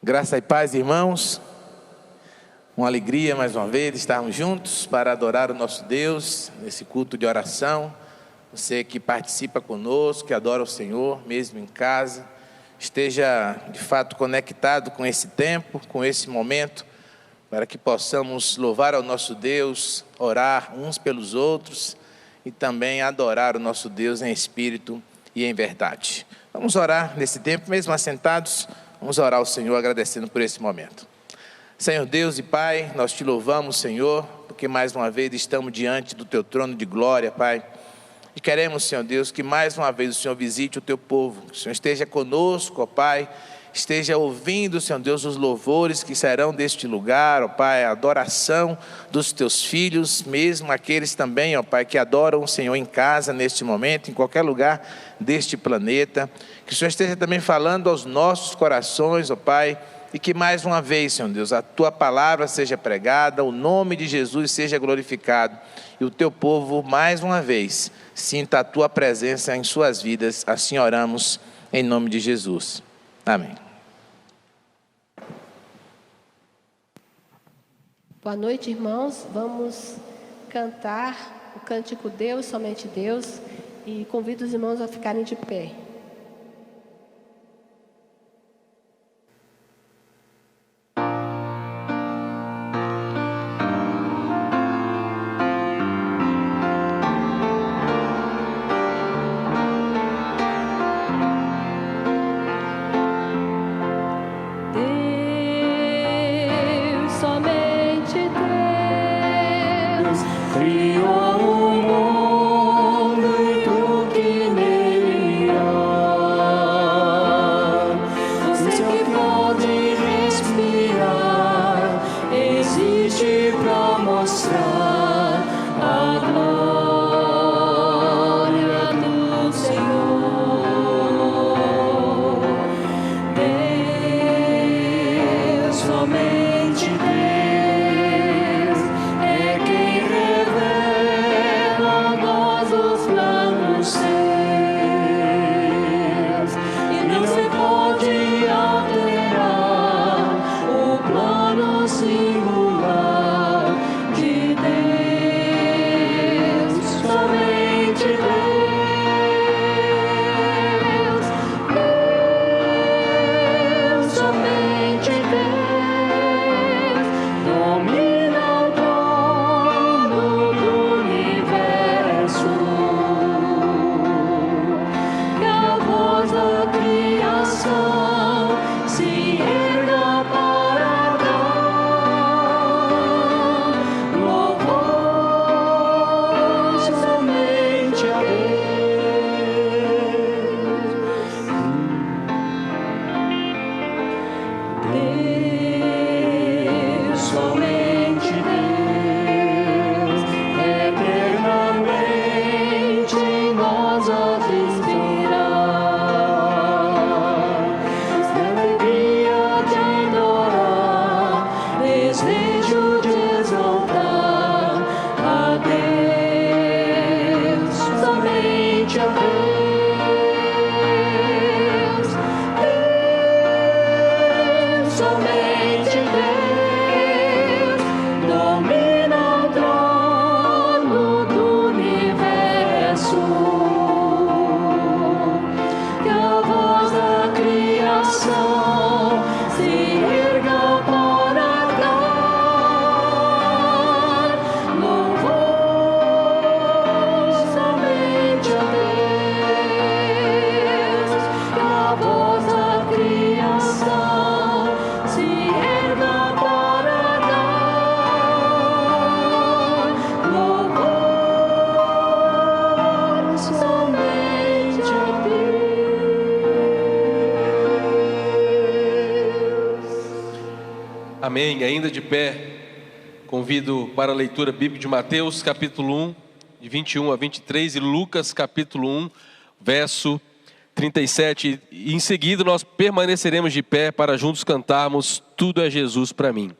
Graça e paz, irmãos. Uma alegria mais uma vez estarmos juntos para adorar o nosso Deus nesse culto de oração. Você que participa conosco, que adora o Senhor, mesmo em casa, esteja de fato conectado com esse tempo, com esse momento, para que possamos louvar ao nosso Deus, orar uns pelos outros e também adorar o nosso Deus em espírito e em verdade. Vamos orar nesse tempo, mesmo assentados. Vamos orar ao Senhor agradecendo por esse momento. Senhor Deus e Pai, nós te louvamos, Senhor, porque mais uma vez estamos diante do teu trono de glória, Pai. E queremos, Senhor Deus, que mais uma vez o Senhor visite o teu povo, que o Senhor esteja conosco, ó Pai, esteja ouvindo, Senhor Deus, os louvores que serão deste lugar, ó Pai, a adoração dos teus filhos, mesmo aqueles também, ó Pai, que adoram o Senhor em casa neste momento, em qualquer lugar deste planeta. Que o Senhor esteja também falando aos nossos corações, ó Pai, e que mais uma vez, Senhor Deus, a tua palavra seja pregada, o nome de Jesus seja glorificado e o teu povo mais uma vez sinta a tua presença em suas vidas. Assim oramos em nome de Jesus. Amém. Boa noite, irmãos. Vamos cantar o cântico Deus, somente Deus, e convido os irmãos a ficarem de pé. Amém. Ainda de pé, convido para a leitura bíblica de Mateus capítulo 1, de 21 a 23, e Lucas capítulo 1, verso 37. E em seguida nós permaneceremos de pé para juntos cantarmos Tudo é Jesus para mim.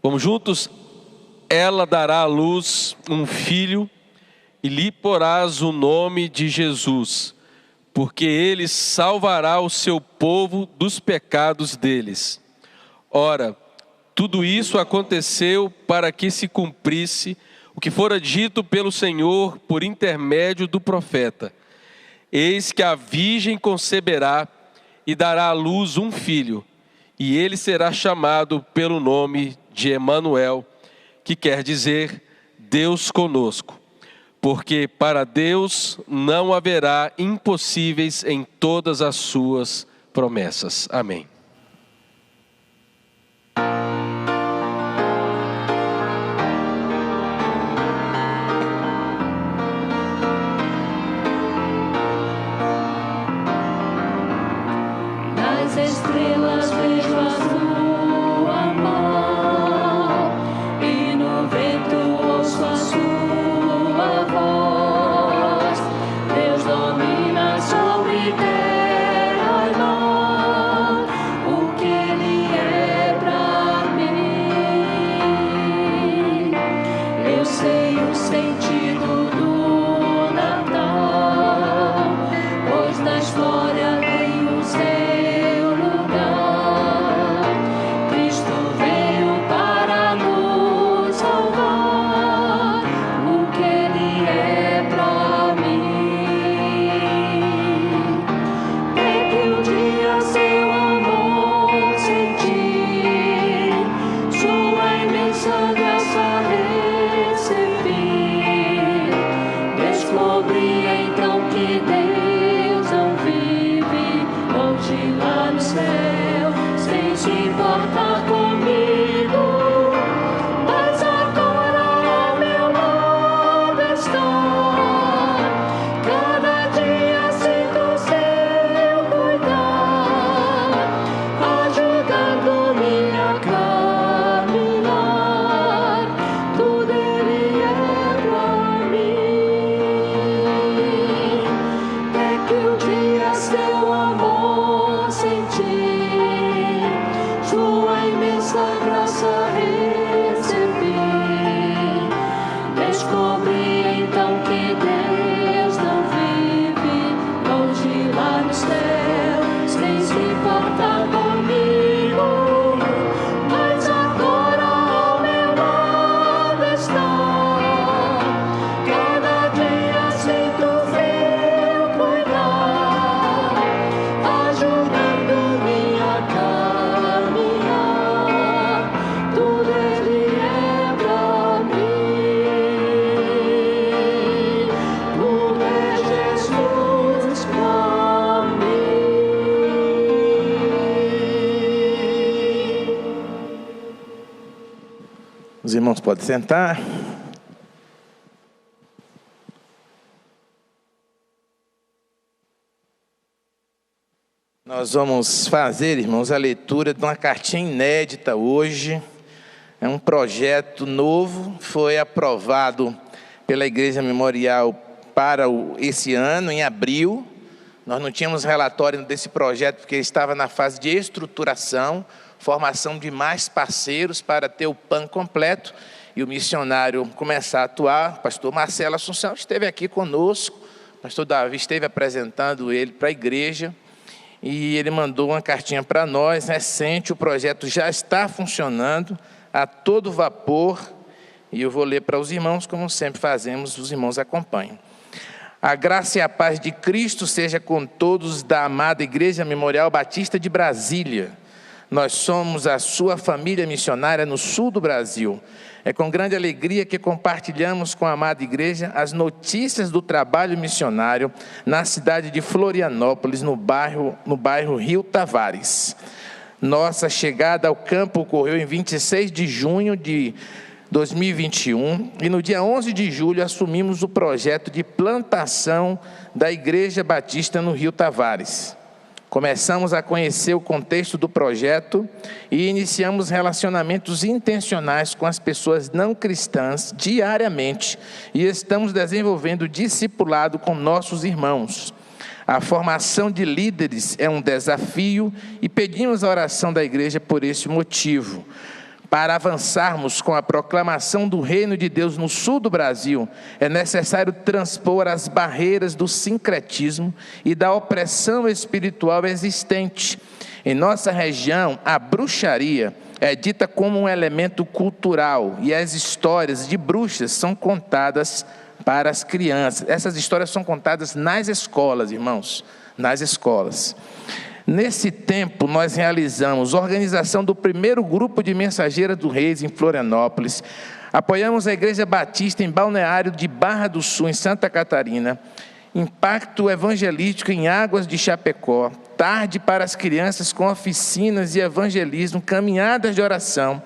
Vamos juntos? Ela dará à luz um filho e lhe porás o nome de Jesus, porque ele salvará o seu povo dos pecados deles. Ora, tudo isso aconteceu para que se cumprisse o que fora dito pelo Senhor por intermédio do profeta: eis que a virgem conceberá e dará à luz um filho, e ele será chamado pelo nome de Emanuel, que quer dizer Deus conosco. Porque para Deus não haverá impossíveis em todas as suas promessas. Amém. Nas estrelas vejo a sua mão, e no vento ouço a sua voz. Deus domina sobre terra e mar, o que Ele é pra mim. Eu sei o sentido do Natal, pois na história tem o seu lugar. Cristo veio para nos salvar, o que Ele é pra mim. É que um dia seu amor senti, sua imensa graça recebi. Descobri então que Deus não vive longe lá no céu, sem se importar comigo, mas agora ao meu lado está. Cada dia sinto seu cuidar, ajudando-me a caminhar. Tudo Ele é pra mim. É que um dia seu amor senti, sua imensa graça recebi. Descobri então que Deus não vive longe lá no céu, sem se importar comigo, mas agora ao meu lado está. Cada dia sinto seu cuidar, ajudando-me a caminhar. Tudo Ele é pra mim, tudo é Jesus pra mim. Os irmãos podem sentar. Nós vamos fazer, irmãos, a leitura de uma cartinha inédita hoje. É um projeto novo, foi aprovado pela Igreja Memorial para esse ano, em abril. Nós não tínhamos relatório desse projeto porque estava na fase de estruturação, formação de mais parceiros para ter o PAN completo e o missionário começar a atuar. O pastor Marcelo Assunção esteve aqui conosco, o pastor Davi esteve apresentando ele para a igreja e ele mandou uma cartinha para nós, recente. O projeto já está funcionando a todo vapor e eu vou ler para os irmãos, como sempre fazemos, os irmãos acompanham. A graça e a paz de Cristo seja com todos da amada Igreja Memorial Batista de Brasília. Nós somos a sua família missionária no sul do Brasil. É com grande alegria que compartilhamos com a amada igreja as notícias do trabalho missionário na cidade de Florianópolis, no bairro Rio Tavares. Nossa chegada ao campo ocorreu em 26 de junho de 2021 e no dia 11 de julho assumimos o projeto de plantação da Igreja Batista no Rio Tavares. Começamos a conhecer o contexto do projeto e iniciamos relacionamentos intencionais com as pessoas não cristãs diariamente e estamos desenvolvendo discipulado com nossos irmãos. A formação de líderes é um desafio e pedimos a oração da igreja por esse motivo. Para avançarmos com a proclamação do reino de Deus no sul do Brasil, é necessário transpor as barreiras do sincretismo e da opressão espiritual existente. Em nossa região, a bruxaria é dita como um elemento cultural e as histórias de bruxas são contadas para as crianças. Essas histórias são contadas nas escolas, irmãos, nas escolas. Nesse tempo, nós realizamos a organização do primeiro grupo de Mensageiras do Reis em Florianópolis. Apoiamos a Igreja Batista em Balneário de Barra do Sul, em Santa Catarina. Impacto evangelístico em Águas de Chapecó. Tarde para as crianças com oficinas e evangelismo, caminhadas de oração.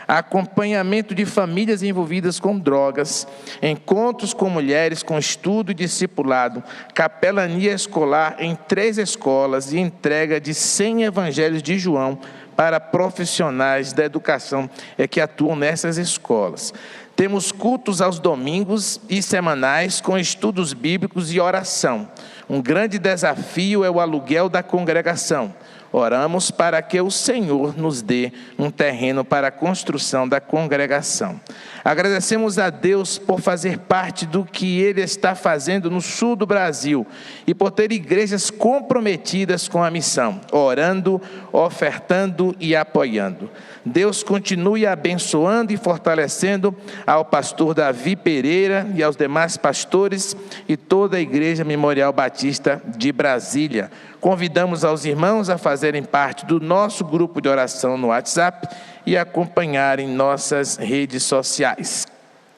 Acompanhamento de famílias envolvidas com drogas, encontros com mulheres com estudo e discipulado, capelania escolar em 3 escolas e entrega de 100 evangelhos de João para profissionais da educação que atuam nessas escolas. Temos cultos aos domingos e semanais com estudos bíblicos e oração. Um grande desafio é o aluguel da congregação. Oramos para que o Senhor nos dê um terreno para a construção da congregação. Agradecemos a Deus por fazer parte do que Ele está fazendo no sul do Brasil e por ter igrejas comprometidas com a missão, orando, ofertando e apoiando. Deus continue abençoando e fortalecendo ao pastor Davi Pereira e aos demais pastores e toda a Igreja Memorial Batista de Brasília. Convidamos aos irmãos a fazerem parte do nosso grupo de oração no WhatsApp e acompanharem nossas redes sociais.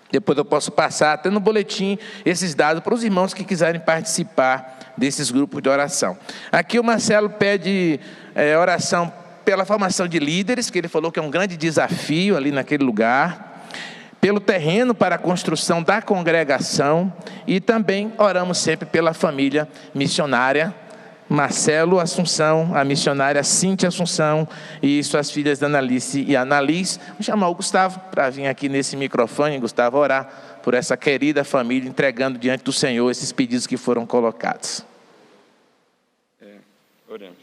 Depois eu posso passar até no boletim esses dados para os irmãos que quiserem participar desses grupos de oração. Aqui o Marcelo pede oração pela formação de líderes, que ele falou que é um grande desafio ali naquele lugar, pelo terreno para a construção da congregação e também oramos sempre pela família missionária, Marcelo Assunção, a missionária Cíntia Assunção e suas filhas Analice e Annalise. Vou chamar o Gustavo para vir aqui nesse microfone, Gustavo, orar por essa querida família, entregando diante do Senhor esses pedidos que foram colocados. Oremos.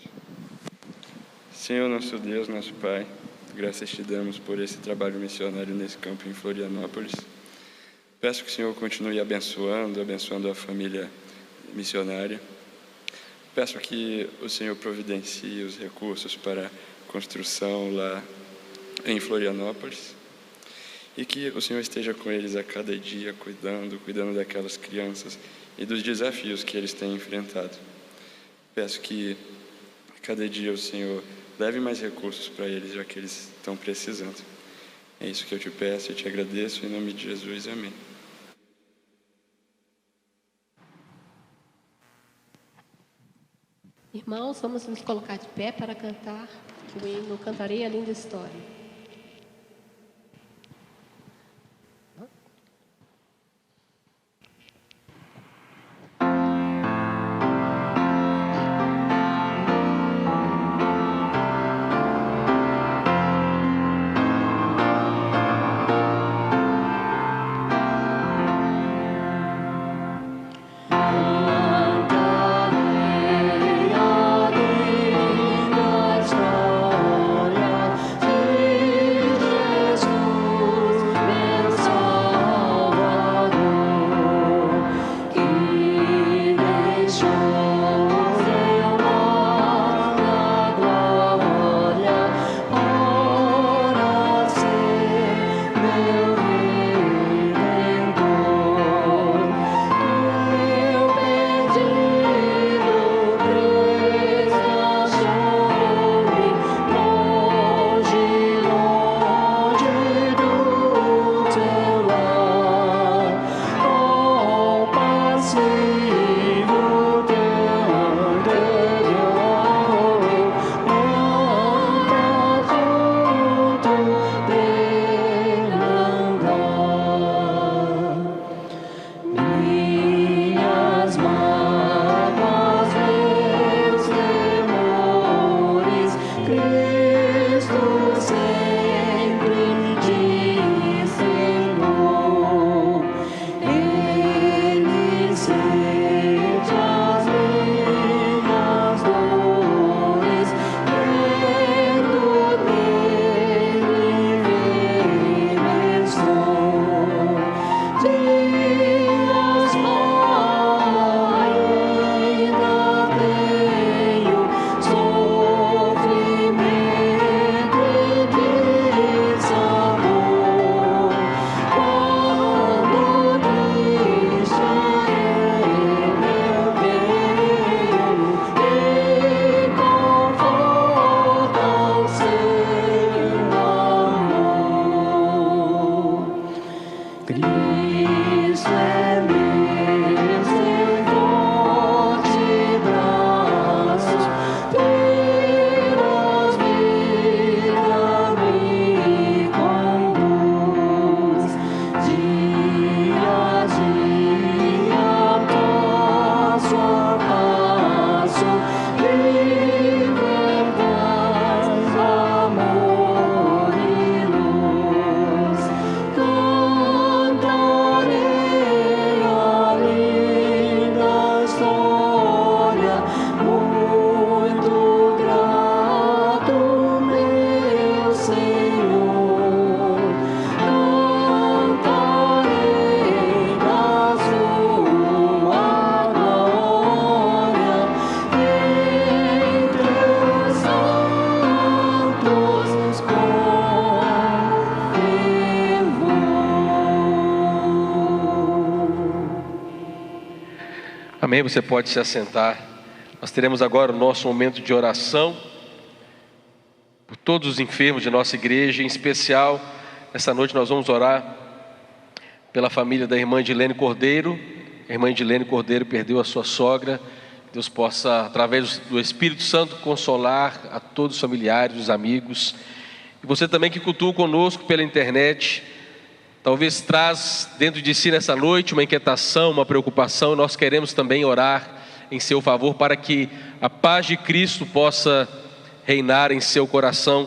Senhor, nosso Deus, nosso Pai, graças te damos por esse trabalho missionário nesse campo em Florianópolis. Peço que o Senhor continue abençoando a família missionária. Peço que o Senhor providencie os recursos para a construção lá em Florianópolis e que o Senhor esteja com eles a cada dia, cuidando daquelas crianças e dos desafios que eles têm enfrentado. Peço que cada dia o Senhor leve mais recursos para eles, já que eles estão precisando. É isso que eu te peço e te agradeço, em nome de Jesus. Amém. Irmãos, vamos nos colocar de pé para cantar o hino Cantarei a Linda História. Amém? Você pode se assentar. Nós teremos agora o nosso momento de oração por todos os enfermos de nossa igreja. Em especial, essa noite nós vamos orar pela família da irmã Edilene Cordeiro. A irmã Edilene Cordeiro perdeu a sua sogra. Deus possa, através do Espírito Santo, consolar a todos os familiares, os amigos. E você também que cultua conosco pela internet, talvez traz dentro de si nessa noite uma inquietação, uma preocupação. Nós queremos também orar em seu favor para que a paz de Cristo possa reinar em seu coração.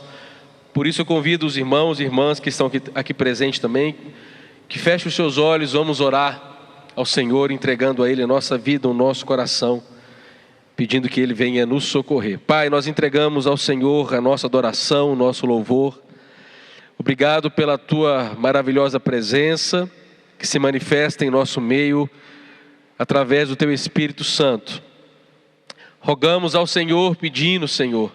Por isso eu convido os irmãos e irmãs que estão aqui presentes também, que fechem os seus olhos. Vamos orar ao Senhor, entregando a Ele a nossa vida, o nosso coração, pedindo que Ele venha nos socorrer. Pai, nós entregamos ao Senhor a nossa adoração, o nosso louvor. Obrigado pela Tua maravilhosa presença, que se manifesta em nosso meio, através do Teu Espírito Santo. Rogamos ao Senhor, pedindo, Senhor,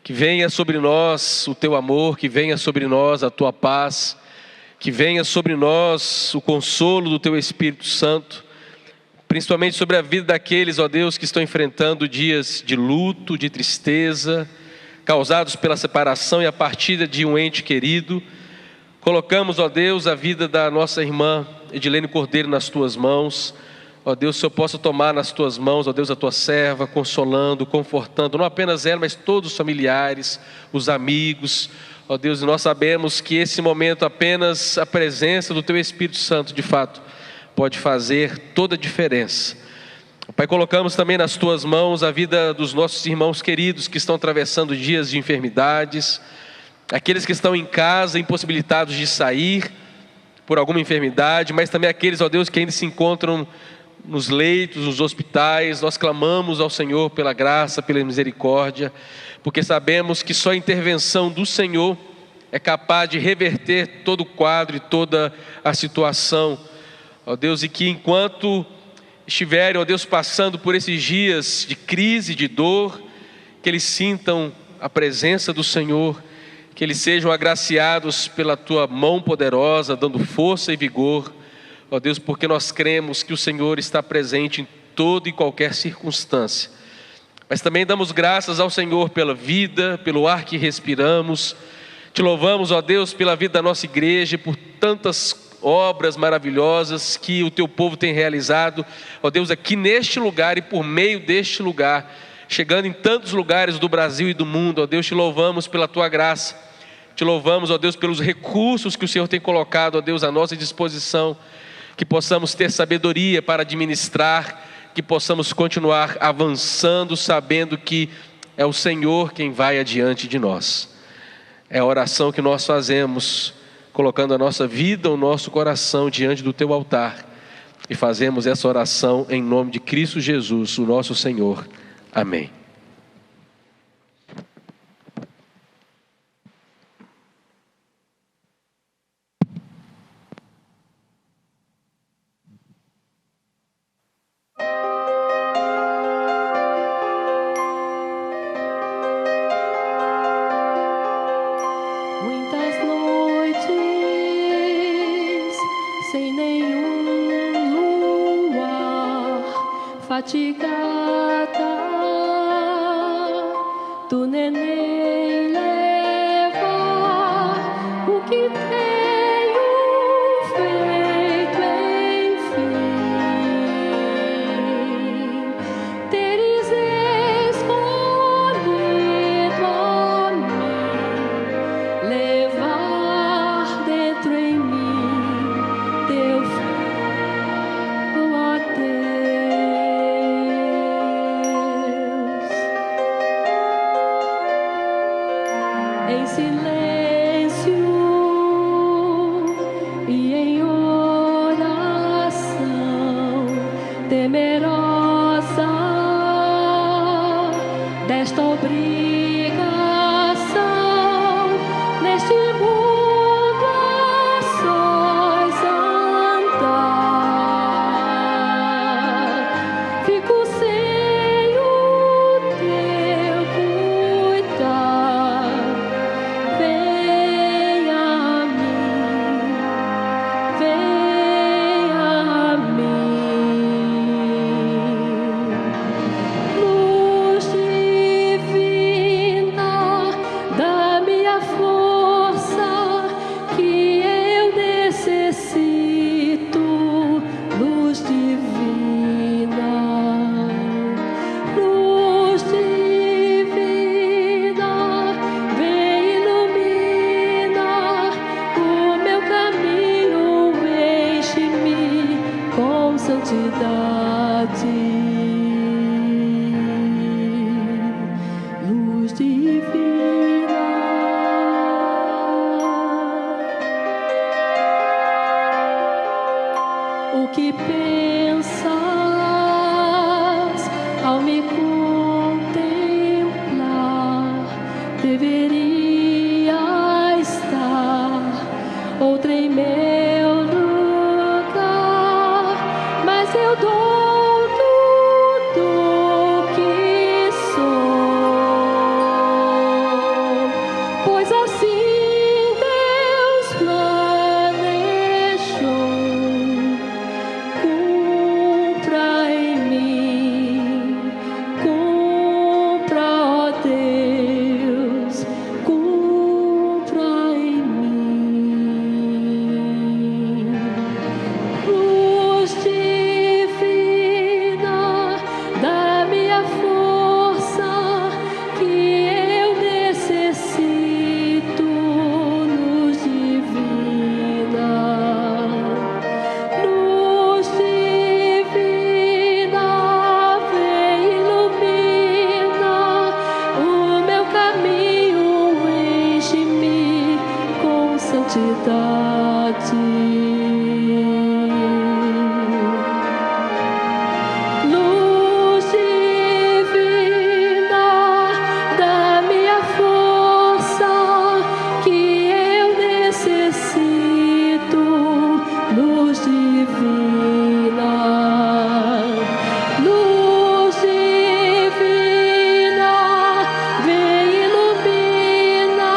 que venha sobre nós o Teu amor, que venha sobre nós a Tua paz, que venha sobre nós o consolo do Teu Espírito Santo, principalmente sobre a vida daqueles, ó Deus, que estão enfrentando dias de luto, de tristeza, causados pela separação e a partida de um ente querido. Colocamos, ó Deus, a vida da nossa irmã Edilene Cordeiro nas Tuas mãos. Ó Deus, se eu possa tomar nas Tuas mãos, ó Deus, a Tua serva, consolando, confortando, não apenas ela, mas todos os familiares, os amigos. Ó Deus, e nós sabemos que esse momento, apenas a presença do Teu Espírito Santo, de fato, pode fazer toda a diferença. Pai, colocamos também nas Tuas mãos a vida dos nossos irmãos queridos que estão atravessando dias de enfermidades, aqueles que estão em casa, impossibilitados de sair por alguma enfermidade, mas também aqueles, ó Deus, que ainda se encontram nos leitos, nos hospitais. Nós clamamos ao Senhor pela graça, pela misericórdia, porque sabemos que só a intervenção do Senhor é capaz de reverter todo o quadro e toda a situação, ó Deus, e que enquanto estiverem, ó Deus, passando por esses dias de crise, de dor, que eles sintam a presença do Senhor, que eles sejam agraciados pela Tua mão poderosa, dando força e vigor, ó Deus, porque nós cremos que o Senhor está presente em toda e qualquer circunstância. Mas também damos graças ao Senhor pela vida, pelo ar que respiramos. Te louvamos, ó Deus, pela vida da nossa igreja, por tantas obras maravilhosas que o Teu povo tem realizado, ó Deus, aqui neste lugar e por meio deste lugar, chegando em tantos lugares do Brasil e do mundo. Ó Deus, te louvamos pela Tua graça, te louvamos, ó Deus, pelos recursos que o Senhor tem colocado, ó Deus, à nossa disposição, que possamos ter sabedoria para administrar, que possamos continuar avançando, sabendo que é o Senhor quem vai adiante de nós. É a oração que nós fazemos, colocando a nossa vida, o nosso coração diante do Teu altar, e fazemos essa oração em nome de Cristo Jesus, o nosso Senhor. Amém. Muitas noites sem nenhum luar, fatigada, tu neném leva o que tenho feito, enfim, teres escolhido a mim, levar dentro em mim Teu filho, ó Deus. Em silêncio e em oração temerosa desta obrigação, neste mundo a sós andar, fico sem o Teu cuidar. Venha a mim, venha a mim. ao me contemplar, deveria estar outra em meu lugar, mas eu dou tudo que sou, pois assim Deus planejou. Cumpra em mim, cumpra, ó Deus, cumpra em mim. Luz divina da minha força que eu necessito, luz divina. Luz divina, vem ilumina o meu caminho, enche-me com santidade. Luz divina da minha força que eu necessito, luz divina. Luz divina, vem ilumina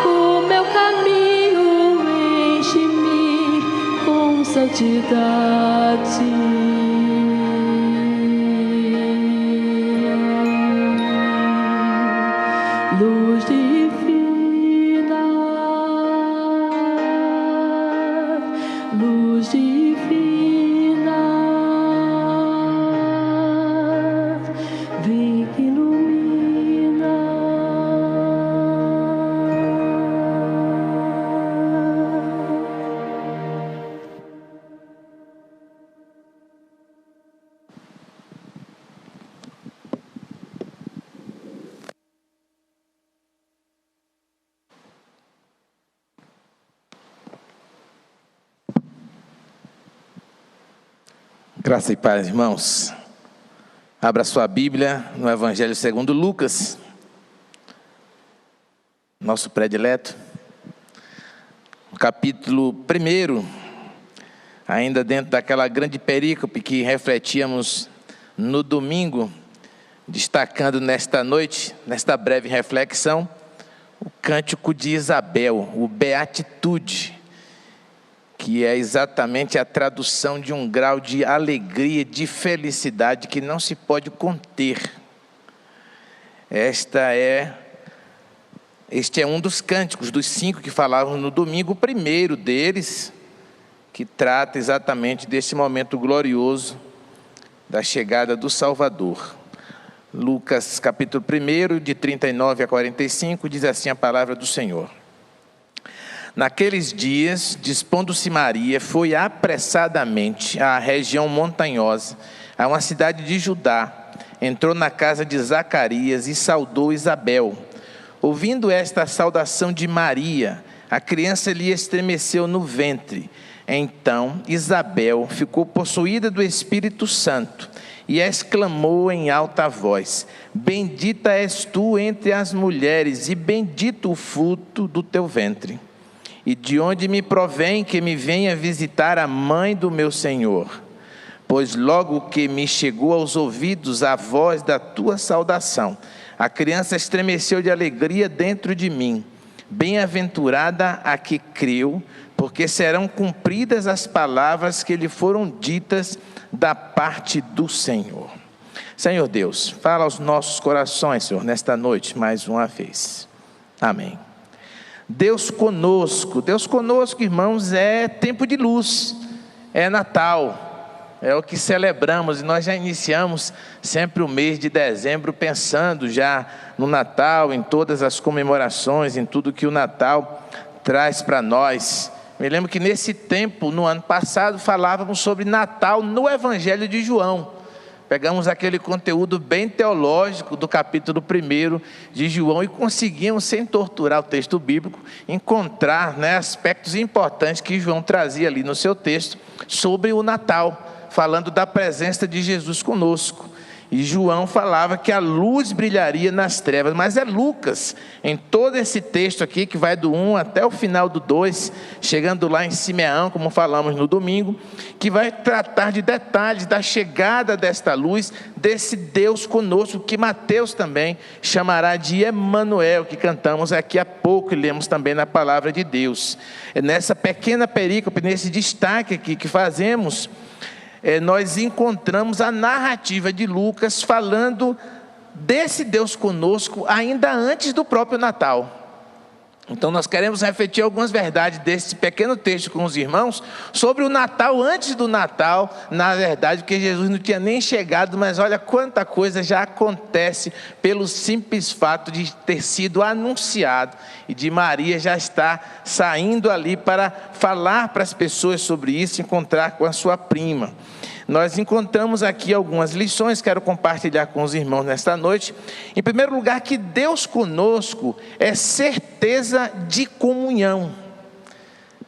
o meu caminho, enche-me com santidade. Luz divina, luz divina, vem ilumina. Graça e paz, irmãos. Abra sua Bíblia no Evangelho segundo Lucas, nosso predileto, no capítulo 1, ainda dentro daquela grande perícope que refletíamos no domingo, destacando nesta noite, nesta breve reflexão, o cântico de Isabel, o Beatitude, que é exatamente a tradução de um grau de alegria, de felicidade que não se pode conter. Este é um dos cânticos, dos 5 que falávamos no domingo, o primeiro deles, que trata exatamente desse momento glorioso da chegada do Salvador. Lucas capítulo 1, de 39 a 45, diz assim a palavra do Senhor. Naqueles dias, dispondo-se Maria, foi apressadamente à região montanhosa, a uma cidade de Judá. Entrou na casa de Zacarias e saudou Isabel. Ouvindo esta saudação de Maria, a criança lhe estremeceu no ventre. Então Isabel ficou possuída do Espírito Santo e exclamou em alta voz: Bendita és tu entre as mulheres, e bendito o fruto do teu ventre. E de onde me provém que me venha visitar a mãe do meu Senhor? Pois logo que me chegou aos ouvidos a voz da tua saudação, a criança estremeceu de alegria dentro de mim. Bem-aventurada a que creu, porque serão cumpridas as palavras que lhe foram ditas da parte do Senhor. Senhor Deus, fala aos nossos corações, Senhor, nesta noite, mais uma vez. Amém. Deus conosco, irmãos, é tempo de luz, é Natal, é o que celebramos, e nós já iniciamos sempre o mês de dezembro pensando já no Natal, em todas as comemorações, em tudo que o Natal traz para nós. Me lembro que nesse tempo, no ano passado, falávamos sobre Natal no Evangelho de João. Pegamos aquele conteúdo bem teológico do capítulo 1 de João e conseguimos, sem torturar o texto bíblico, encontrar aspectos importantes que João trazia ali no seu texto sobre o Natal, falando da presença de Jesus conosco. E João falava que a luz brilharia nas trevas, mas é Lucas, em todo esse texto aqui, que vai do 1 até o final do 2, chegando lá em Simeão, como falamos no domingo, que vai tratar de detalhes da chegada desta luz, desse Deus conosco, que Mateus também chamará de Emanuel, que cantamos aqui há pouco e lemos também na palavra de Deus. Nessa pequena perícope, nesse destaque aqui que fazemos, nós encontramos a narrativa de Lucas falando desse Deus conosco ainda antes do próprio Natal. Então nós queremos refletir algumas verdades desse pequeno texto com os irmãos sobre o Natal antes do Natal, na verdade, porque Jesus não tinha nem chegado, mas olha quanta coisa já acontece pelo simples fato de ter sido anunciado e de Maria já estar saindo ali para falar para as pessoas sobre isso, encontrar com a sua prima. Nós encontramos aqui algumas lições, quero compartilhar com os irmãos nesta noite. Em primeiro lugar, que Deus conosco é certeza de comunhão.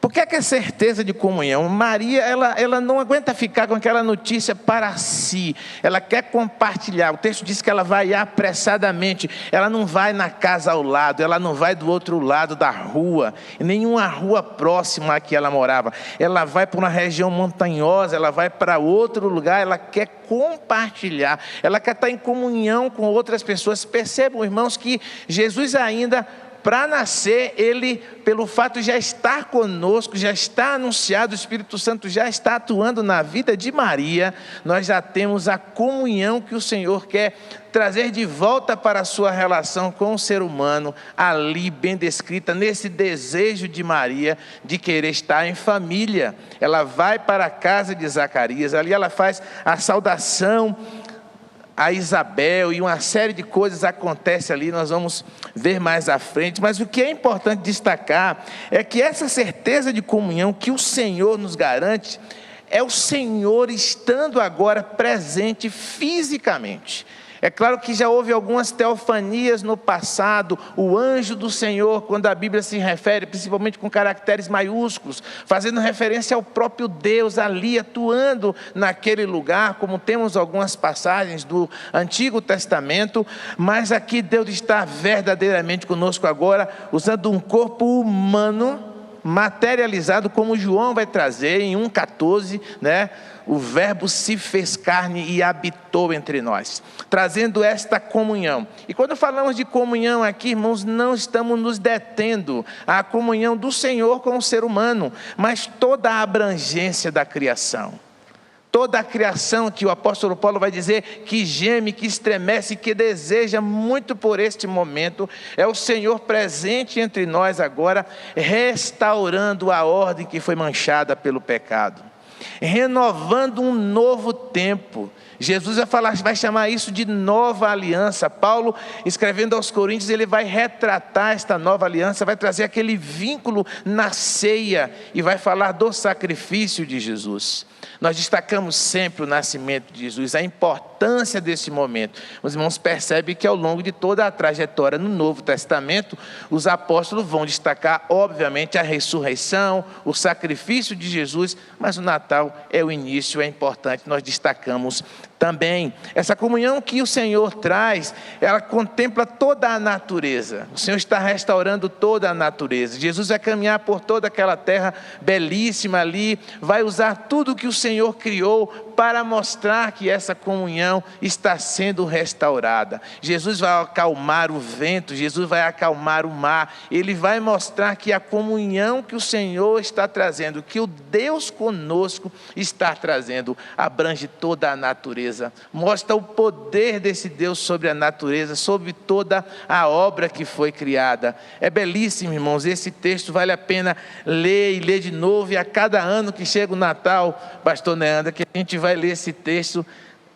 Por que é certeza de comunhão? Maria, ela não aguenta ficar com aquela notícia para si, ela quer compartilhar. O texto diz que ela vai apressadamente, ela não vai na casa ao lado, ela não vai do outro lado da rua, nenhuma rua próxima a que ela morava, ela vai para uma região montanhosa, ela vai para outro lugar, ela quer compartilhar, ela quer estar em comunhão com outras pessoas. Percebam, irmãos, que Jesus ainda, para nascer, ele, pelo fato de já estar conosco, já está anunciado, o Espírito Santo já está atuando na vida de Maria, nós já temos a comunhão que o Senhor quer trazer de volta para a sua relação com o ser humano, ali bem descrita, nesse desejo de Maria de querer estar em família. Ela vai para a casa de Zacarias, ali ela faz a saudação a Isabel, e uma série de coisas acontece ali, nós vamos ver mais à frente. Mas o que é importante destacar é que essa certeza de comunhão que o Senhor nos garante é o Senhor estando agora presente fisicamente. É claro que já houve algumas teofanias no passado, o anjo do Senhor, quando a Bíblia se refere, principalmente com caracteres maiúsculos, fazendo referência ao próprio Deus ali atuando naquele lugar, como temos algumas passagens do Antigo Testamento, mas aqui Deus está verdadeiramente conosco agora, usando um corpo humano, materializado, como João vai trazer em 1,14, né? O verbo se fez carne e habitou entre nós, trazendo esta comunhão. E quando falamos de comunhão aqui, irmãos, não estamos nos detendo à comunhão do Senhor com o ser humano, mas toda a abrangência da criação. Toda a criação que o apóstolo Paulo vai dizer que geme, que estremece, que deseja muito por este momento, é o Senhor presente entre nós agora, restaurando a ordem que foi manchada pelo pecado, renovando um novo tempo. Jesus vai chamar isso de nova aliança. Paulo, escrevendo aos Coríntios, ele vai retratar esta nova aliança, vai trazer aquele vínculo na ceia e vai falar do sacrifício de Jesus. Nós destacamos sempre o nascimento de Jesus, a importância desse momento. Os irmãos percebem que ao longo de toda a trajetória no Novo Testamento, os apóstolos vão destacar, obviamente, a ressurreição, o sacrifício de Jesus, mas o Natal é o início, é importante, nós destacamos também. Essa comunhão que o Senhor traz, ela contempla toda a natureza. O Senhor está restaurando toda a natureza. Jesus vai caminhar por toda aquela terra belíssima ali, vai usar tudo que o Senhor criou para mostrar que essa comunhão está sendo restaurada. Jesus vai acalmar o vento, Jesus vai acalmar o mar, Ele vai mostrar que a comunhão que o Senhor está trazendo, que o Deus conosco está trazendo, abrange toda a natureza, mostra o poder desse Deus sobre a natureza, sobre toda a obra que foi criada. É belíssimo, irmãos, esse texto vale a pena ler e ler de novo, e a cada ano que chega o Natal, pastor Neandra, que a gente vai ler esse texto,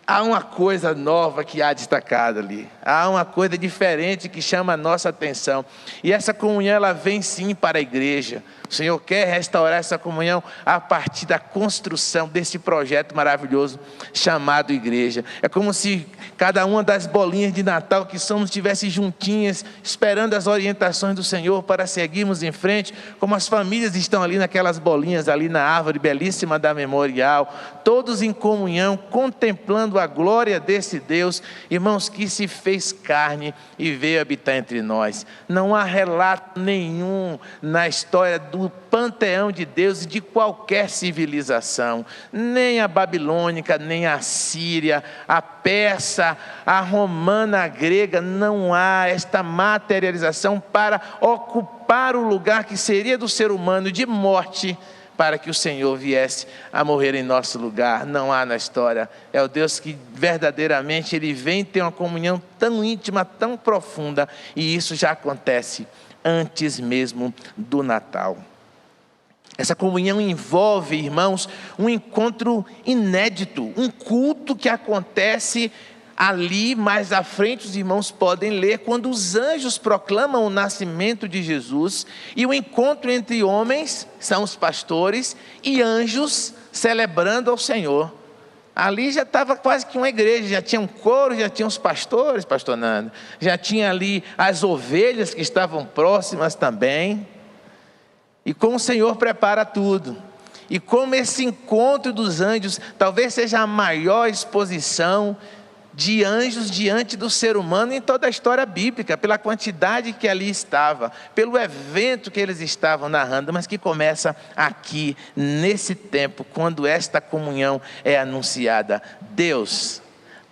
há uma coisa nova que há destacado ali, há uma coisa diferente que chama a nossa atenção, e essa comunhão ela vem sim para a igreja. O Senhor quer restaurar essa comunhão a partir da construção desse projeto maravilhoso chamado igreja. É como se cada uma das bolinhas de Natal que somos estivesse juntinhas, esperando as orientações do Senhor para seguirmos em frente, como as famílias estão ali naquelas bolinhas ali na árvore belíssima da memorial, todos em comunhão, contemplando revelando a glória desse Deus, irmãos, que se fez carne e veio habitar entre nós. Não há relato nenhum na história do panteão de Deus e de qualquer civilização, nem a babilônica, nem a síria, a persa, a romana, a grega, não há esta materialização para ocupar o lugar que seria do ser humano de morte, para que o Senhor viesse a morrer em nosso lugar. Não há na história. É o Deus que verdadeiramente Ele vem ter uma comunhão tão íntima, tão profunda, e isso já acontece antes mesmo do Natal. Essa comunhão envolve, irmãos, um encontro inédito, um culto que acontece ali mais à frente. Os irmãos podem ler quando os anjos proclamam o nascimento de Jesus, e o encontro entre homens, são os pastores, e anjos celebrando ao Senhor. Ali já estava quase que uma igreja, já tinha um coro, já tinha os pastores, pastor Nando, já tinha ali as ovelhas que estavam próximas também, e como o Senhor prepara tudo. E como esse encontro dos anjos talvez seja a maior exposição de anjos diante do ser humano em toda a história bíblica, pela quantidade que ali estava, pelo evento que eles estavam narrando, mas que começa aqui, nesse tempo, quando esta comunhão é anunciada. Deus,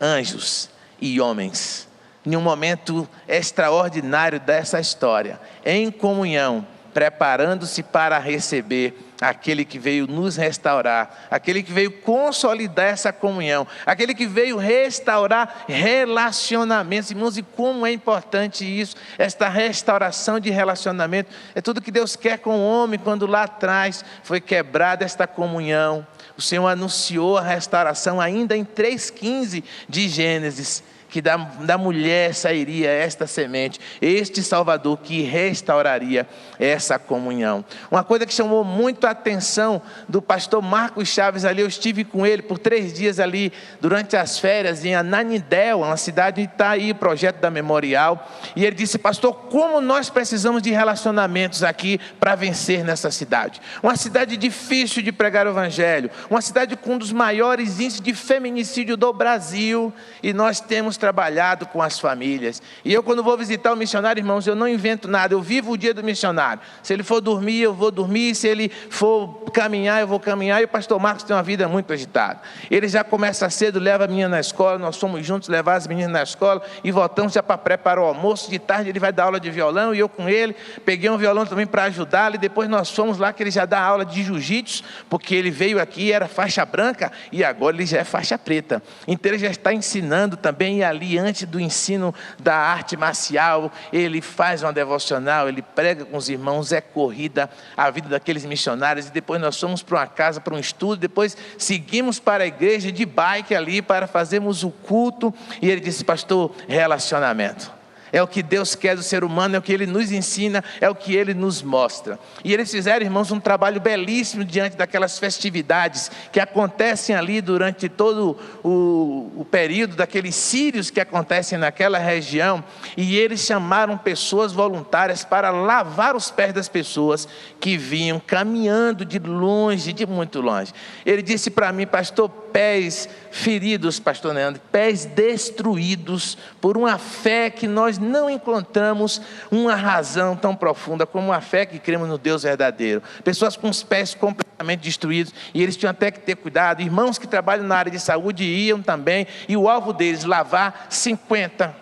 anjos e homens, em um momento extraordinário dessa história, em comunhão, preparando-se para receber aquele que veio nos restaurar, aquele que veio consolidar essa comunhão, aquele que veio restaurar relacionamentos. Irmãos, e como é importante isso, esta restauração de relacionamento, é tudo que Deus quer com o homem. Quando lá atrás foi quebrada esta comunhão, o Senhor anunciou a restauração ainda em 3,15 de Gênesis, que da mulher sairia esta semente, este Salvador que restauraria essa comunhão. Uma coisa que chamou muito a atenção do pastor Marcos Chaves ali, eu estive com ele por 3 dias ali, durante as férias, em Ananindel, uma cidade onde está aí o projeto da Memorial, e ele disse: pastor, como nós precisamos de relacionamentos aqui para vencer nessa cidade. Uma cidade difícil de pregar o evangelho, uma cidade com um dos maiores índices de feminicídio do Brasil, e nós temos trabalhado com as famílias. E eu, quando vou visitar o missionário, irmãos, eu não invento nada, eu vivo o dia do missionário. Se ele for dormir, eu vou dormir, se ele for caminhar, eu vou caminhar. E o pastor Marcos tem uma vida muito agitada. Ele já começa cedo, leva a menina na escola, nós fomos juntos levar as meninas na escola e voltamos já para preparar o almoço. De tarde ele vai dar aula de violão e eu com ele, peguei um violão também para ajudá-lo, e depois nós fomos lá que ele já dá aula de jiu-jitsu, porque ele veio aqui, era faixa branca, e agora ele já é faixa preta. Então ele já está ensinando também, e ali antes do ensino da arte marcial, ele faz uma devocional, ele prega com os irmãos, é corrida a vida daqueles missionários. E depois nós fomos para uma casa, para um estudo, depois seguimos para a igreja de bike ali, para fazermos o culto, e ele disse: pastor, relacionamento é o que Deus quer do ser humano, é o que Ele nos ensina, é o que Ele nos mostra. E eles fizeram, irmãos, um trabalho belíssimo diante daquelas festividades que acontecem ali durante todo o período daqueles sírios que acontecem naquela região. E eles chamaram pessoas voluntárias para lavar os pés das pessoas que vinham caminhando de longe, de muito longe. Ele disse para mim: pastor, pés feridos, pastor Leandro, pés destruídos por uma fé que nós não encontramos uma razão tão profunda como a fé que cremos no Deus verdadeiro. Pessoas com os pés completamente destruídos, e eles tinham até que ter cuidado. Irmãos que trabalham na área de saúde iam também, e o alvo deles, lavar 50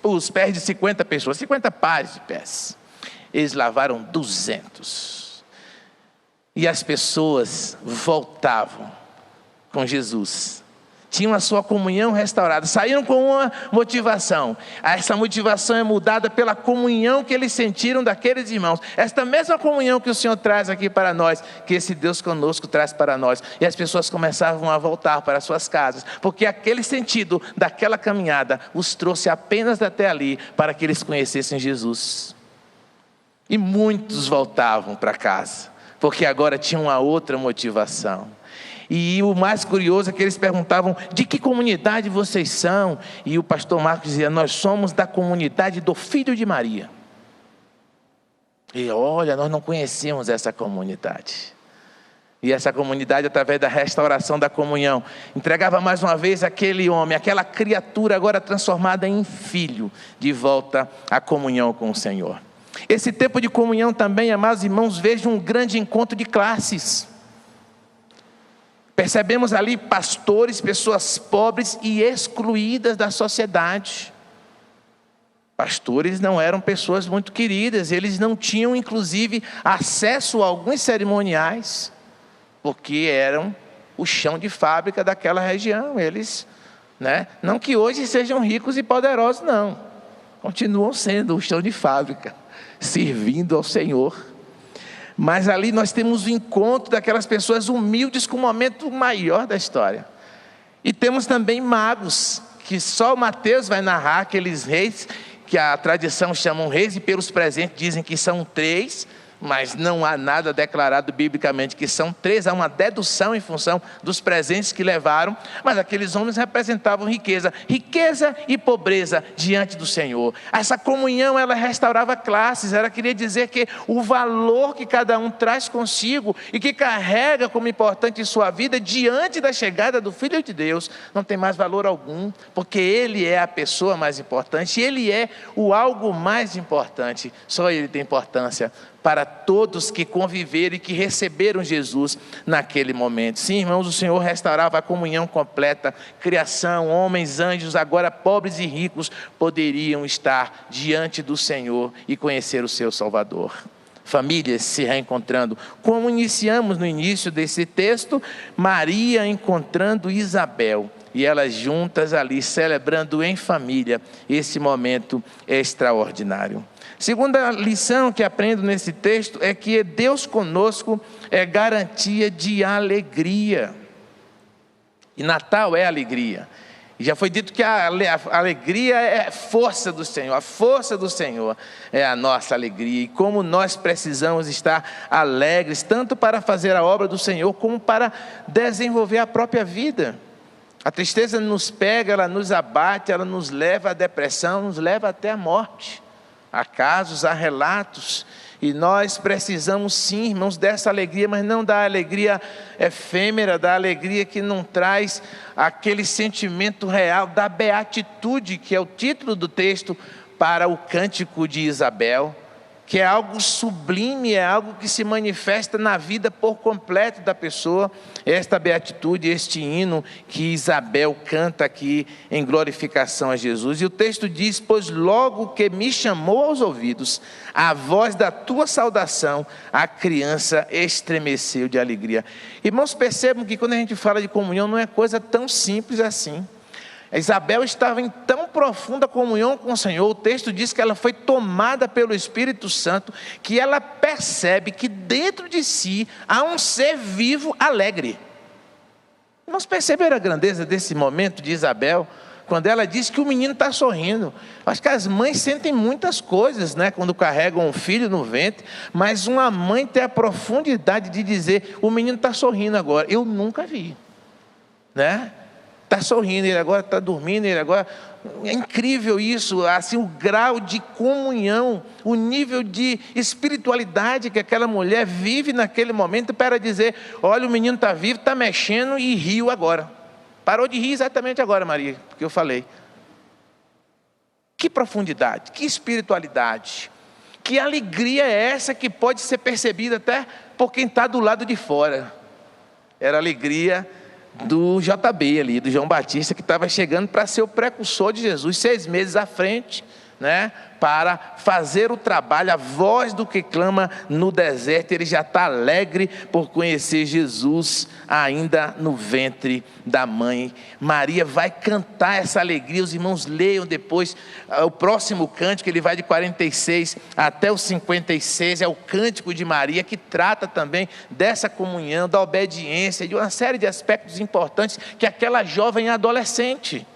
os pés de 50 pessoas, 50 pares de pés. Eles lavaram 200. E as pessoas voltavam com Jesus, tinham a sua comunhão restaurada, saíram com uma motivação. Essa motivação é mudada pela comunhão que eles sentiram daqueles irmãos, esta mesma comunhão que o Senhor traz aqui para nós, que esse Deus conosco traz para nós. E as pessoas começavam a voltar para suas casas, porque aquele sentido daquela caminhada os trouxe apenas até ali, para que eles conhecessem Jesus. E muitos voltavam para casa, porque agora tinham uma outra motivação. E o mais curioso é que eles perguntavam: de que comunidade vocês são? E o pastor Marcos dizia: nós somos da comunidade do Filho de Maria. E olha, nós não conhecemos essa comunidade. E essa comunidade, através da restauração da comunhão, entregava mais uma vez aquele homem, aquela criatura agora transformada em filho, de volta à comunhão com o Senhor. Esse tempo de comunhão também, amados irmãos, vejo um grande encontro de classes. Percebemos ali pastores, pessoas pobres e excluídas da sociedade. Pastores não eram pessoas muito queridas, eles não tinham inclusive acesso a alguns cerimoniais, porque eram o chão de fábrica daquela região. Eles, não que hoje sejam ricos e poderosos, não. Continuam sendo o chão de fábrica, servindo ao Senhor. Mas ali nós temos o encontro daquelas pessoas humildes com o momento maior da história. E temos também magos, que só Mateus vai narrar, aqueles reis, que a tradição chama reis, e pelos presentes dizem que são 3, mas não há nada declarado biblicamente que são 3, há uma dedução em função dos presentes que levaram, mas aqueles homens representavam riqueza e pobreza diante do Senhor. Essa comunhão, ela restaurava classes, ela queria dizer que o valor que cada um traz consigo e que carrega como importante em sua vida, diante da chegada do Filho de Deus, não tem mais valor algum, porque Ele é a pessoa mais importante, Ele é o algo mais importante, só Ele tem importância para todos que conviveram e que receberam Jesus naquele momento. Sim, irmãos, o Senhor restaurava a comunhão completa, criação, homens, anjos, agora pobres e ricos, poderiam estar diante do Senhor e conhecer o seu Salvador. Famílias se reencontrando, como iniciamos no início desse texto, Maria encontrando Isabel, e elas juntas ali, celebrando em família esse momento extraordinário. Segunda lição que aprendo nesse texto é que Deus conosco é garantia de alegria. E Natal é alegria. E já foi dito que a alegria é força do Senhor. A força do Senhor é a nossa alegria. E como nós precisamos estar alegres, tanto para fazer a obra do Senhor, como para desenvolver a própria vida. A tristeza nos pega, ela nos abate, ela nos leva à depressão, nos leva até a morte. Há casos, há relatos, e nós precisamos sim, irmãos, dessa alegria, mas não da alegria efêmera, da alegria que não traz aquele sentimento real, da beatitude, que é o título do texto para o cântico de Isabel, que é algo sublime, é algo que se manifesta na vida por completo da pessoa, esta beatitude, este hino que Isabel canta aqui em glorificação a Jesus. E o texto diz: pois logo que me chamou aos ouvidos a voz da tua saudação, a criança estremeceu de alegria. Irmãos, percebam que quando a gente fala de comunhão, não é coisa tão simples assim. Isabel estava em tão profunda comunhão com o Senhor, o texto diz que ela foi tomada pelo Espírito Santo, que ela percebe que dentro de si há um ser vivo alegre. Nós perceberam a grandeza desse momento de Isabel, quando ela diz que o menino está sorrindo. Acho que as mães sentem muitas coisas, quando carregam um filho no ventre, mas uma mãe tem a profundidade de dizer: o menino está sorrindo agora. Eu nunca vi, está sorrindo, ele agora está dormindo, ele agora... É incrível isso, assim, o grau de comunhão, o nível de espiritualidade que aquela mulher vive naquele momento para dizer: olha, o menino está vivo, está mexendo e riu agora. Parou de rir exatamente agora, Maria, porque eu falei. Que profundidade, que espiritualidade, que alegria é essa que pode ser percebida até por quem está do lado de fora. Era a alegria do JB ali, do João Batista, que estava chegando para ser o precursor de Jesus, 6 meses à frente, para fazer o trabalho, a voz do que clama no deserto. Ele já está alegre por conhecer Jesus ainda no ventre da mãe. Maria vai cantar essa alegria. Os irmãos leiam depois o próximo cântico, ele vai de 46 até o 56, é o cântico de Maria, que trata também dessa comunhão, da obediência, de uma série de aspectos importantes que aquela jovem adolescente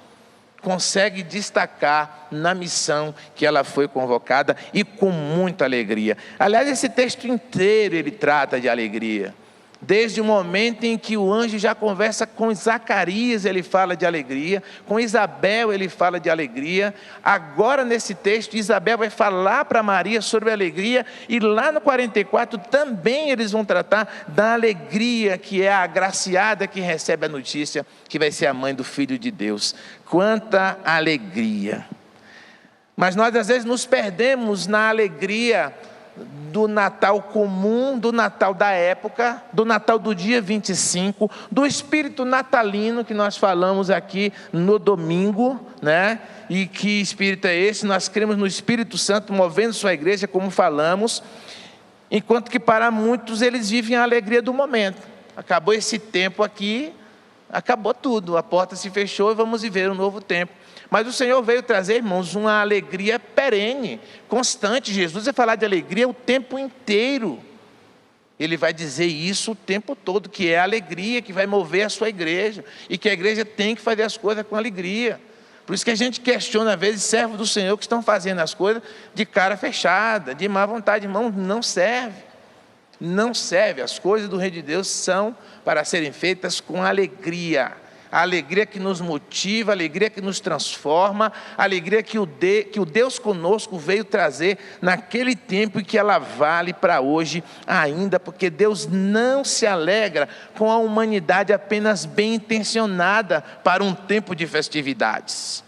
consegue destacar na missão que ela foi convocada, e com muita alegria. Aliás, esse texto inteiro ele trata de alegria. Desde o momento em que o anjo já conversa com Zacarias, ele fala de alegria. Com Isabel, ele fala de alegria. Agora, nesse texto, Isabel vai falar para Maria sobre a alegria. E lá no 44, também eles vão tratar da alegria, que é a agraciada que recebe a notícia que vai ser a mãe do Filho de Deus. Quanta alegria! Mas nós, às vezes, nos perdemos na alegria do Natal comum, do Natal da época, do Natal do dia 25, do espírito natalino que nós falamos aqui no domingo, né? E que espírito é esse? Nós cremos no Espírito Santo movendo sua igreja, como falamos, enquanto que para muitos eles vivem a alegria do momento. Acabou esse tempo aqui, acabou tudo, a porta se fechou e vamos viver um novo tempo. Mas o Senhor veio trazer, irmãos, uma alegria perene, constante. Jesus vai falar de alegria o tempo inteiro. Ele vai dizer isso o tempo todo, que é a alegria que vai mover a sua igreja. E que a igreja tem que fazer as coisas com alegria. Por isso que a gente questiona, às vezes, servos do Senhor que estão fazendo as coisas de cara fechada, de má vontade. Irmão, não serve. Não serve. As coisas do Reino de Deus são para serem feitas com alegria. A alegria que nos motiva, a alegria que nos transforma, a alegria que o Deus conosco veio trazer naquele tempo e que ela vale para hoje ainda, porque Deus não se alegra com a humanidade apenas bem intencionada para um tempo de festividades.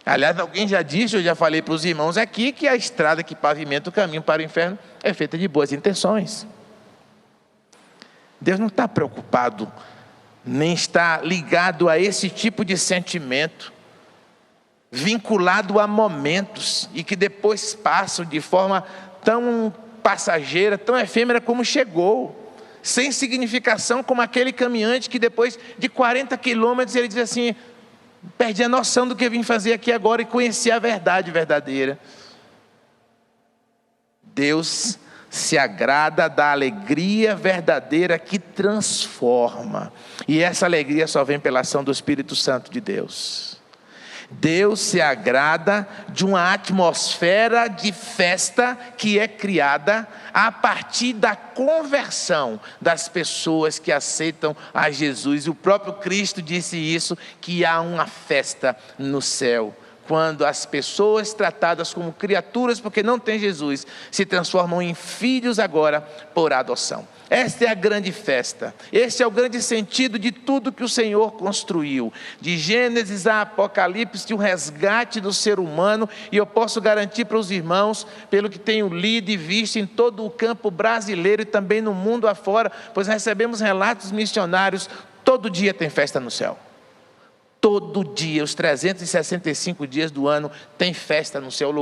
Aliás, alguém já disse, eu já falei para os irmãos aqui, que a estrada que pavimenta o caminho para o inferno é feita de boas intenções. Deus não está preocupado, nem está ligado a esse tipo de sentimento, vinculado a momentos, e que depois passam de forma tão passageira, tão efêmera como chegou, sem significação, como aquele caminhante que depois de 40 quilômetros ele diz assim: perdi a noção do que eu vim fazer aqui agora e conheci a verdade verdadeira. Deus se agrada da alegria verdadeira que transforma. E essa alegria só vem pela ação do Espírito Santo de Deus. Deus se agrada de uma atmosfera de festa que é criada a partir da conversão das pessoas que aceitam a Jesus. E o próprio Cristo disse isso, que há uma festa no céu, quando as pessoas tratadas como criaturas, porque não tem Jesus, se transformam em filhos agora por adoção. Esta é a grande festa, esse é o grande sentido de tudo que o Senhor construiu, de Gênesis a Apocalipse, o resgate do ser humano. E eu posso garantir para os irmãos, pelo que tenho lido e visto em todo o campo brasileiro e também no mundo afora, pois recebemos relatos missionários, todo dia tem festa no céu. Todo dia, os 365 dias do ano, tem festa no céu.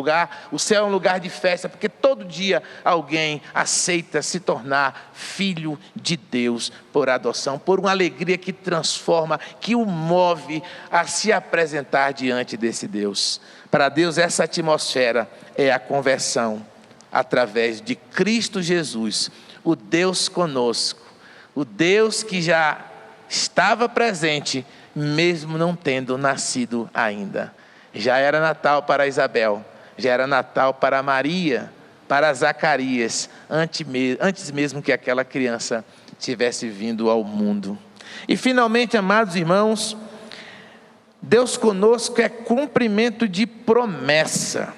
O céu é um lugar de festa, porque todo dia alguém aceita se tornar filho de Deus por adoção, por uma alegria que transforma, que o move a se apresentar diante desse Deus. Para Deus, essa atmosfera é a conversão através de Cristo Jesus, o Deus conosco, o Deus que já estava presente, mesmo não tendo nascido ainda. Já era Natal para Isabel, já era Natal para Maria, para Zacarias, antes mesmo que aquela criança tivesse vindo ao mundo. E finalmente, amados irmãos, Deus conosco é cumprimento de promessa.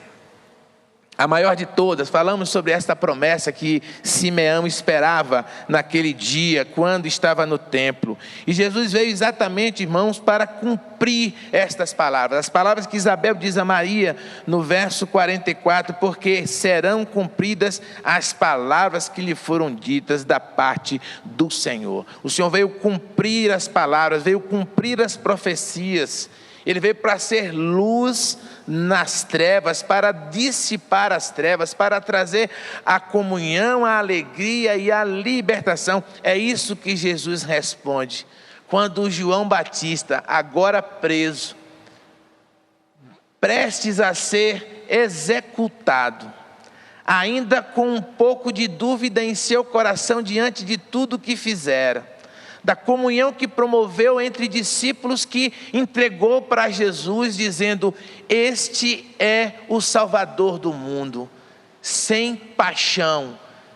A maior de todas, falamos sobre esta promessa que Simeão esperava naquele dia, quando estava no templo. E Jesus veio exatamente, irmãos, para cumprir estas palavras. As palavras que Isabel diz a Maria no verso 44, porque serão cumpridas as palavras que lhe foram ditas da parte do Senhor. O Senhor veio cumprir as palavras, veio cumprir as profecias. Ele veio para ser luz nas trevas, para dissipar as trevas, para trazer a comunhão, a alegria e a libertação. É isso que Jesus responde. Quando João Batista, agora preso, prestes a ser executado, ainda com um pouco de dúvida em seu coração diante de tudo que fizera, da comunhão que promoveu entre discípulos, que entregou para Jesus, dizendo: este é o Salvador do mundo, sem paixão,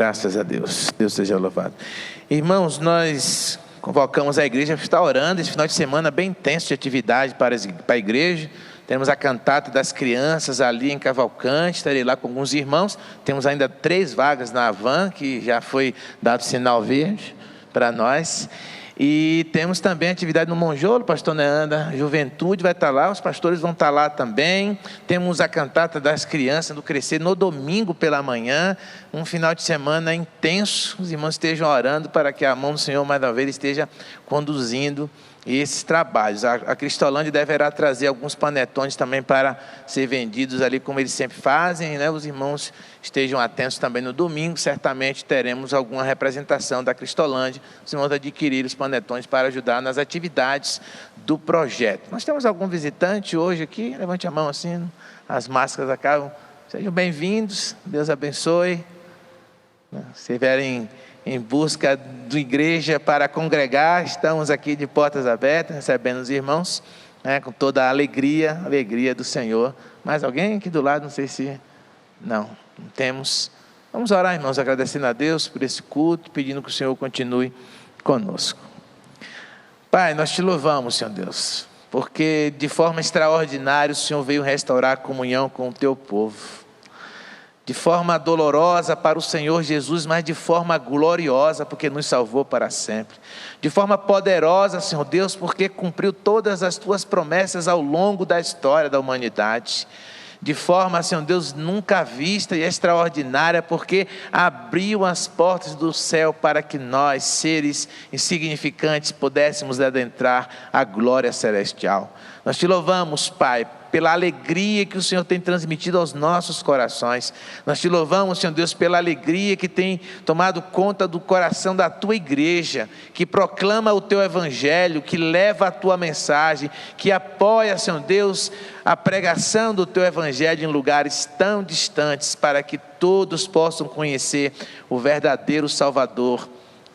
Graças a Deus. Deus seja louvado. Irmãos, nós convocamos a igreja para estar orando esse final de semana bem intenso de atividade para a igreja. Temos a cantata das crianças ali em Cavalcante, estarei lá com alguns irmãos. Temos ainda 3 vagas na van, que já foi dado sinal verde para nós. E temos também atividade no Monjolo, pastor Neanda, a juventude vai estar lá, os pastores vão estar lá também. Temos a cantata das crianças do Crescer no domingo pela manhã, um final de semana intenso. Os irmãos estejam orando para que a mão do Senhor mais uma vez esteja conduzindo esses trabalhos. A Cristolândia deverá trazer alguns panetones também para ser vendidos ali, como eles sempre fazem, né? Os irmãos estejam atentos também no domingo, certamente teremos alguma representação da Cristolândia, os irmãos adquirirem os panetones para ajudar nas atividades do projeto. Nós temos algum visitante hoje aqui? Levante a mão assim, as máscaras acabam. Sejam bem-vindos, Deus abençoe. Se vierem em busca da igreja para congregar, estamos aqui de portas abertas, recebendo os irmãos, né, com toda a alegria do Senhor. Mais alguém aqui do lado? Não sei se... Não temos. Vamos orar, irmãos, agradecendo a Deus por esse culto, pedindo que o Senhor continue conosco. Pai, nós te louvamos, Senhor Deus, porque de forma extraordinária o Senhor veio restaurar a comunhão com o teu povo. De forma dolorosa para o Senhor Jesus, mas de forma gloriosa, porque nos salvou para sempre. De forma poderosa, Senhor Deus, porque cumpriu todas as tuas promessas ao longo da história da humanidade. De forma, Senhor Deus, nunca vista e extraordinária, porque abriu as portas do céu para que nós, seres insignificantes, pudéssemos adentrar a glória celestial. Nós te louvamos, Pai, pela alegria que o Senhor tem transmitido aos nossos corações. Nós te louvamos, Senhor Deus, pela alegria que tem tomado conta do coração da tua igreja, que proclama o teu evangelho, que leva a tua mensagem, que apoia, Senhor Deus, a pregação do teu evangelho em lugares tão distantes, para que todos possam conhecer o verdadeiro Salvador,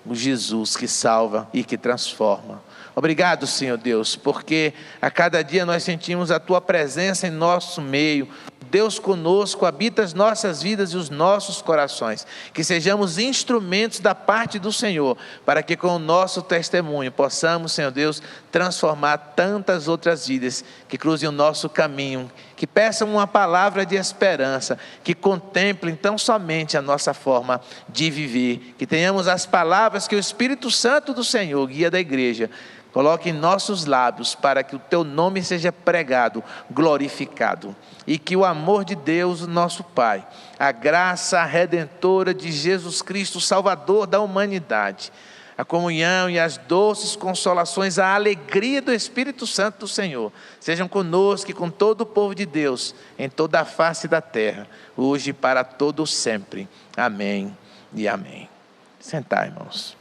o Jesus que salva e que transforma. Obrigado, Senhor Deus, porque a cada dia nós sentimos a tua presença em nosso meio. Deus conosco, habita as nossas vidas e os nossos corações. Que sejamos instrumentos da parte do Senhor, para que com o nosso testemunho possamos, Senhor Deus, transformar tantas outras vidas que cruzem o nosso caminho, que peçam uma palavra de esperança, que contemplem tão somente a nossa forma de viver, que tenhamos as palavras que o Espírito Santo do Senhor, guia da igreja, coloque em nossos lábios, para que o teu nome seja pregado, glorificado, e que o amor de Deus, nosso Pai, a graça redentora de Jesus Cristo, Salvador da humanidade, a comunhão e as doces consolações, a alegria do Espírito Santo do Senhor, sejam conosco e com todo o povo de Deus, em toda a face da terra, hoje e para todo sempre. Amém e amém. Sentar, irmãos.